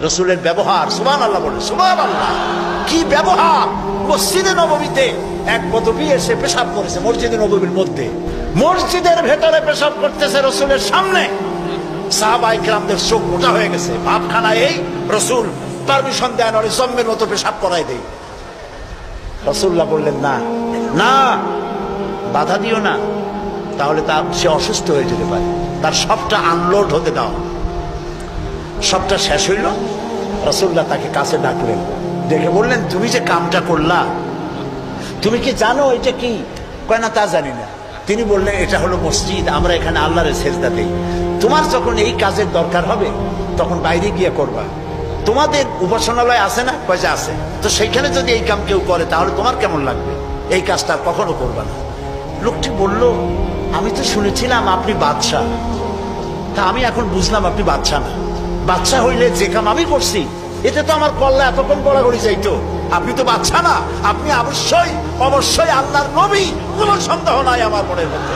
রসুলের ব্যবহার, সুবহানাল্লাহ বলে, সুবহানাল্লাহ, কি ব্যবহার! মসজিদে নববীতে এক বদবী এসে পেশাব করেছে মসজিদে নববীর মধ্যে, মসজিদের ভেতরে পেশাব করতেছে রসুলের সামনে। সাহাবায়ে কেরামদের চোখ মোটা হয়ে গেছে, ভাবখানা এই রসুল পারমিশন দেন ওর জম্মের মতো পেশাব করাই দেই। রাসূলুল্লাহ বললেন, না না, বাধা দিও না, তাহলে সে অসুস্থ হয়ে যেতে পারে, তার সবটা আনলোড হতে দাও। সবটা শেষ হইল, রাসূলুল্লাহ তাকে কাছে ডাকলেন, ডেকে বললেন, তুমি যে কামটা করলা, তুমি কি জানো এটা কি? কয় না, তা জানি না। তিনি বললেন, এটা হলো মসজিদ, আমরা এখানে আল্লাহর সেজদা দেই। তোমার যখন এই কাজের দরকার হবে তখন বাইরে গিয়ে করবা। তোমাদের উপাসনালয় আছে না? কয় যে আছে। তো সেইখানে যদি এই কাম কেউ করে তাহলে তোমার কেমন লাগবে? এই কাজটা কখনো করবা না। লোকটি বলল, আমি তো শুনেছিলাম আপনি বাদশাহ, তা আমি এখন বুঝলাম আপনি বাদশাহ না। বাদশাহ হইলে যে কাম আমি করছি এতে তো আমার কল্লা এতক্ষণ গড়াগড়ি যাইতো। আপনি তো বাদশাহ না, আপনি অবশ্যই অবশ্যই আল্লাহর নবী, কোনো সন্দেহ নাই আমার মনের মধ্যে।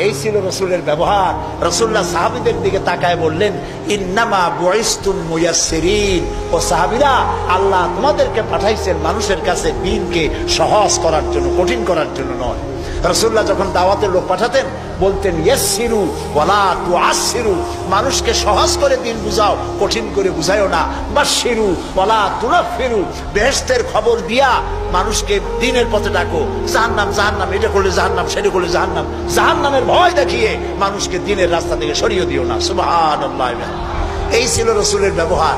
এই ছিল রসুলের ব্যবহার। রাসূলুল্লাহ সাহাবীদের দিকে তাকায় বললেন, ইন্নামা বুইসতুম মুয়াসসিরিন, ও সাহাবীরা, আল্লাহ তোমাদেরকে পাঠাইছেন মানুষের কাছে দ্বীনকে সহজ করার জন্য, কঠিন করার জন্য নয়। রাসূলুল্লাহ যখন দাওয়াতের লোক পাঠাতেন বলতেন, ইয়াসসিরু ওয়ালা তুআসসিরু, মানুষকে সহজ করে দ্বীন বুঝাও, কঠিন করে বুঝাইও না। বাশশিরু ওয়ালা তুনাফিরু, বেহেশতের খবর দিয়া মানুষকে দ্বীনের পথে ডাকো। জাহান্নাম জাহান্নাম, এটা করলে জাহান্নাম, সেটা করলে জাহান্নাম, জাহান্নামের ভয় দেখিয়ে মানুষকে দ্বীনের রাস্তা থেকে সরিয়ে দিও না। সুবহানাল্লাহ। এই ছিল রাসূলের ব্যবহার।